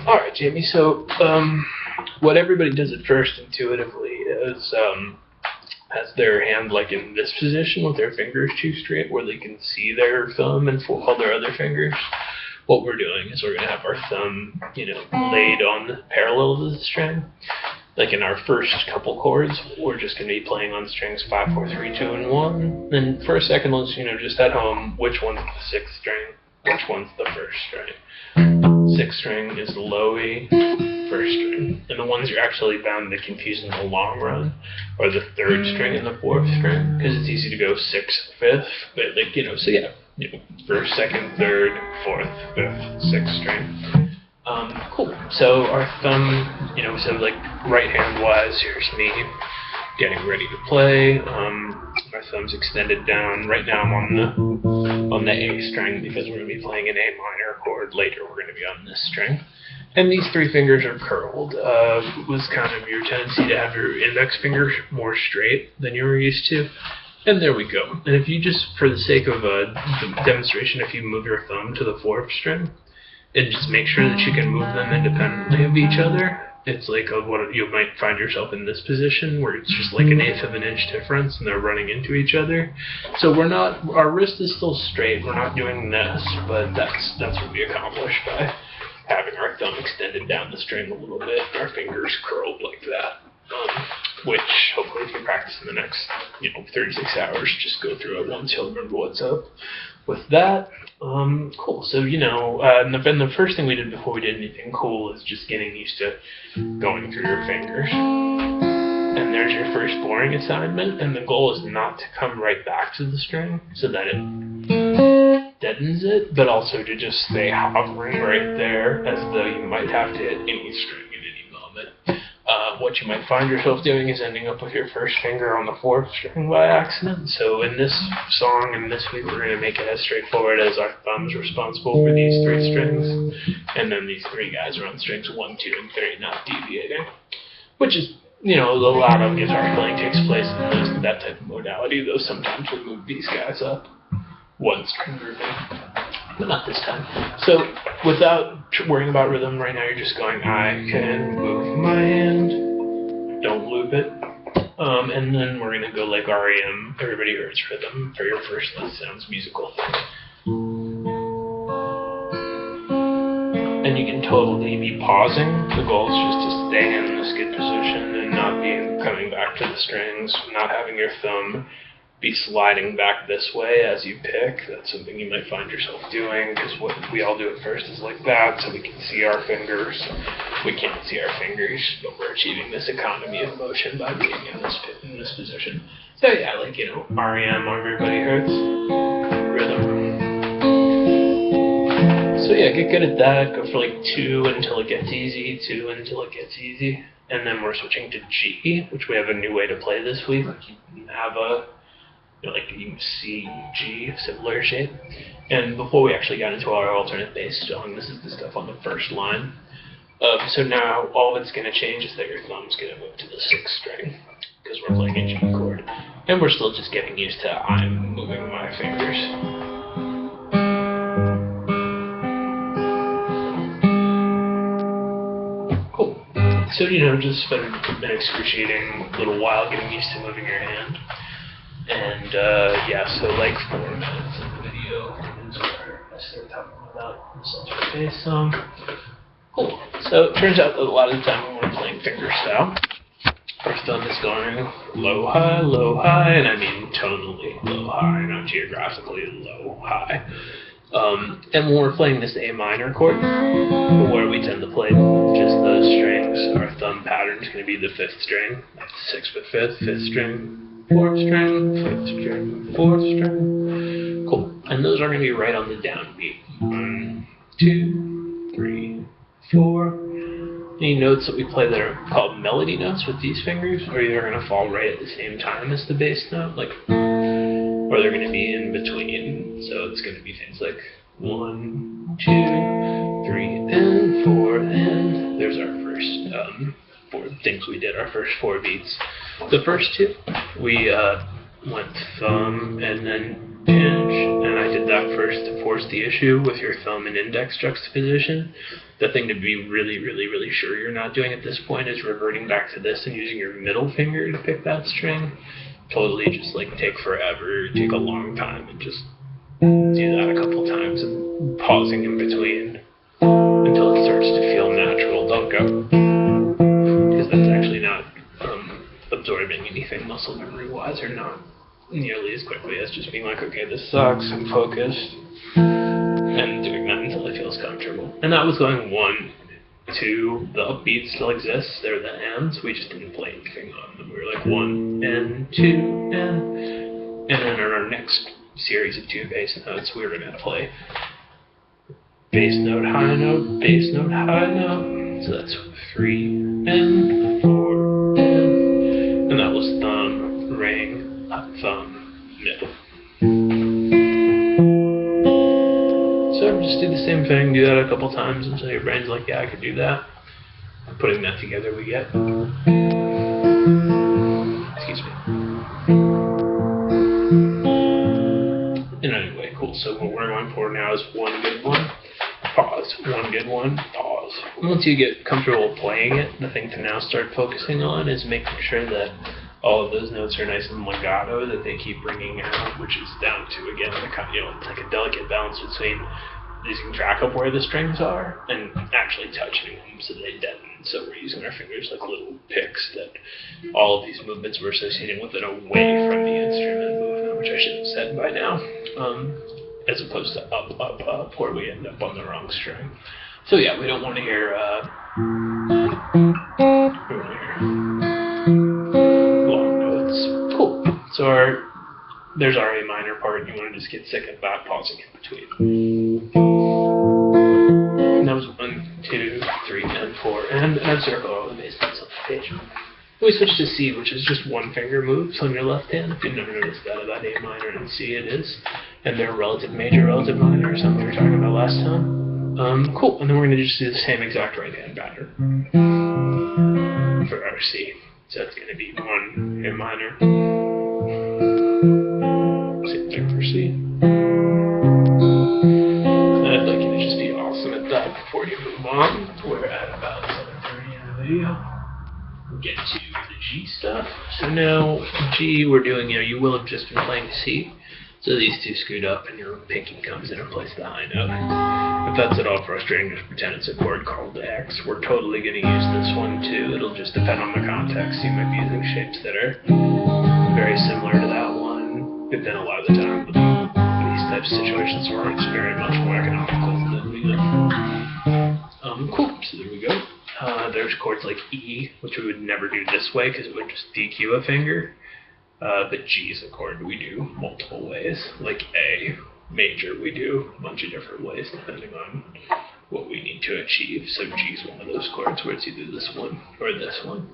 Alright, Jamie, so what everybody does at first intuitively is has their hand like in this position with their fingers too straight where they can see their thumb and all their other fingers. What we're doing is we're going to have our thumb, laid on the parallel to the string. Like in our first couple chords, we're just going to be playing on strings 5, 4, 3, 2, and 1. And for a second, let's, just at home, which one's the 6th string, which one's the 1st string. 6th string is the low E, 1st string. And the ones you're actually bound to confuse in the long run are the 3rd string and the 4th string, because it's easy to go 6th, 5th, but so yeah, 1st, 2nd, 3rd, 4th, 5th, 6th string. Cool. So our thumb, so like right hand wise, here's me getting ready to play. My thumb's extended down. Right now I'm on the A string because we're going to be playing an A minor chord. Later we're going to be on this string. And these 3 fingers are curled. It was kind of your tendency to have your index finger more straight than you were used to. And there we go. And if you just, for the sake of the demonstration, if you move your thumb to the 4th string, and just make sure that you can move them independently of each other, it's like what you might find yourself in this position where it's just like an 1/8 of an inch difference and they're running into each other. So our wrist is still straight, we're not doing this, but that's what we accomplish by having our thumb extended down the string a little bit, our fingers curled like that. Which hopefully if you practice in the next 36 hours, just go through it once, you'll remember what's up with that. Cool. So and the first thing we did before we did anything cool is just getting used to going through your fingers. And there's your first boring assignment, and the goal is not to come right back to the string so that it deadens it, but also to just stay hovering right there as though you might have to hit any string at any moment. What you might find yourself doing is ending up with your first finger on the 4th string by accident. So in this song and this week, we're going to make it as straightforward as our thumb's responsible for these 3 strings, and then these 3 guys are on strings 1, 2, and 3, not deviating. Which is, a lot of guitar playing takes place in that type of modality, though sometimes we'll move these guys up 1 string grouping, but not this time. So without worrying about rhythm right now, you're just going, I can move my hand, don't loop it, and then we're going to go like REM, Everybody Hurts rhythm, for your first That Sounds Musical thing. And you can totally be pausing. The goal is just to stay in this good position and not be coming back to the strings, not having your thumb be sliding back this way as you pick. That's something you might find yourself doing, because what we all do at first is like that, so we can see our fingers. We can't see our fingers, but we're achieving this economy of motion by being in this position. So yeah, like, REM, Everybody Hurts rhythm. So yeah, get good at that. Go for like 2 until it gets easy, 2 until it gets easy. And then we're switching to G, which we have a new way to play this week. You have you can see G, similar shape. And before we actually got into our alternate bass song, this is the stuff on the first line. So now all that's going to change is that your thumb's going to move to the 6th string, because we're playing a G chord. And we're still just getting used to I'm moving my fingers. Cool. So, just spend an excruciating little while getting used to moving your hand. And, yeah, so like 4 minutes of the video is where I start talking about this alternate bass song. Cool. So it turns out that a lot of the time when we're playing fingerstyle, our thumb is going low, high, and I mean tonally low, high, not geographically low, high. And when we're playing this A minor chord, where we tend to play just those strings, our thumb pattern is going to be the 5th string, 6th but 5th, 5th string, 4th string, 5th string, 4th string. Cool. And those are going to be right on the downbeat. 1, 2, 3, 4. Any notes that we play that are called melody notes with these fingers are either going to fall right at the same time as the bass note, or they're going to be in between. So it's going to be things like 1, 2, 3, and 4, and there's our first 4 things we did, our first 4 beats. The first 2, we went thumb and then pinch, and I did that first to force the issue with your thumb and index juxtaposition. The thing to be really sure you're not doing at this point is reverting back to this and using your middle finger to pick that string. Totally just like take forever, take a long time, and just do that a couple times and pausing in between until it starts to feel natural. Don't go, because that's actually not absorbing anything muscle memory wise, or not nearly as quickly as just being like, okay, this sucks, I'm focused, and doing that until it feels comfortable. And that was going 1, 2, the upbeat still exists, they're the ends, we just didn't play anything on them. We were like 1 and 2 and then in our next series of 2 bass notes we were going to play bass note, high note, bass note, high note. So that's 3 and 4 and that was thumb, ring, thumb, middle. So just do the same thing, do that a couple times until your brain's like, yeah, I could do that. Putting that together we get, excuse me. And anyway, cool, so what we're going for now is 1 good 1, pause, 1 good 1, pause. Once you get comfortable playing it, the thing to now start focusing on is making sure that all of those notes are nice and legato, that they keep ringing out, which is down to, again, it's like a delicate balance between losing track of where the strings are and actually touching them so they deaden. So we're using our fingers like little picks that all of these movements we're associating with it away from the instrument movement, which I should have said by now, as opposed to up, up, up, where we end up on the wrong string. So yeah, we don't want to hear, long notes. Cool. So there's our A minor part. You want to just get sick of that pausing in between. And that was 1, 2, 3, and 4, and a circle all the bass notes on the page. We switch to C, which is just 1 finger moves on your left hand. If you've never noticed that about A minor and C, it is. And they're relative major, relative minor, or something we were talking about last time. Cool. And then we're going to just do the same exact right hand pattern for our C. So it's going to be 1 A minor. Same thing for C. And I'd like you to just be awesome at that before you move on. We're at about 7:30 in the video. We'll get to the G stuff. So now G, we're doing, you will have just been playing C. So these two scoot up and your pinky comes in and plays the high note. If that's at all frustrating, just pretend it's a chord called X. We're totally going to use this one too. It'll just depend on the context. You might be using shapes that are very similar to that one, but then a lot of the time these types of situations where it's very much more economical than cool, so there we go. There's chords like E, which we would never do this way because it would just DQ a finger. But G is a chord we do multiple ways. Like A major, we do a bunch of different ways depending on what we need to achieve. So G is one of those chords where it's either this one or this one.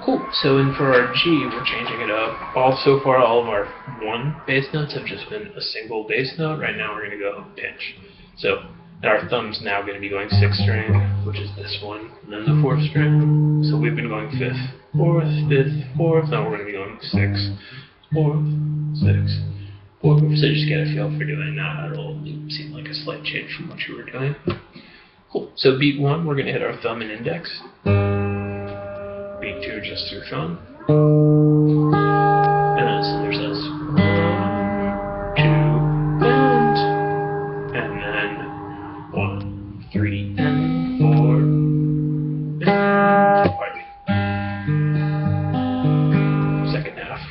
Cool. So for our G, we're changing it up. So far, all of our 1 bass notes have just been a single bass note. Right now, we're going to go pinch. So our thumb's now going to be going 6th string, which is this one, and then the 4th string. So we've been going 5th, 4th, 5th, 4th. Now we're going to be going 6th, 4th, 6th, 4th. So just get a feel for doing that. It'll seem like a slight change from what you were doing. Cool. So beat 1, we're going to hit our thumb and index. Beat 2, just through thumb. And then so there's this 1, 2, and then 1, 3, and 4, and pardon me. Second half.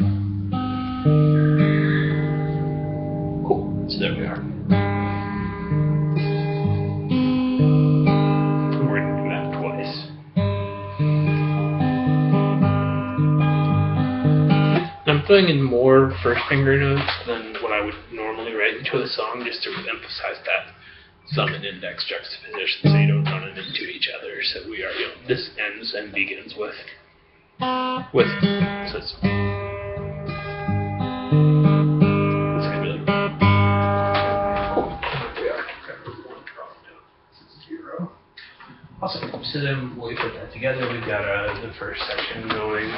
Cool. So there we are. We're going to do that twice. I'm throwing in more first finger notes than what I would normally write into a song, just to emphasize that thumb and index juxtaposition so you don't run them into each other. So we are, this ends and begins with, so it's going to be like, cool. We are one drop note. This is 0. Awesome. So then when we put that together, we've got the first section going.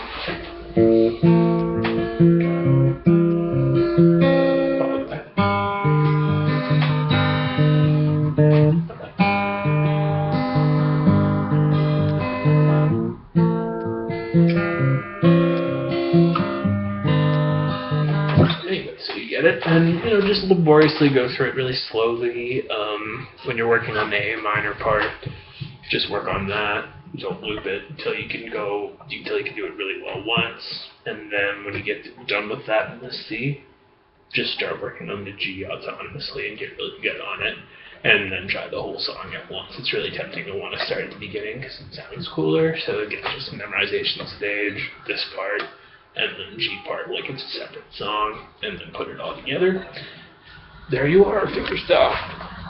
it, and just laboriously go through it really slowly. When you're working on the A minor part, just work on that. Don't loop it until you can do it really well once, and then when you get done with that in the C, just start working on the G autonomously and get really good on it, and then try the whole song at once. It's really tempting to want to start at the beginning because it sounds cooler. So again, just a memorization stage, this part, and then G part like it's a separate song, and then put it all together. There you are, Fingerstyle.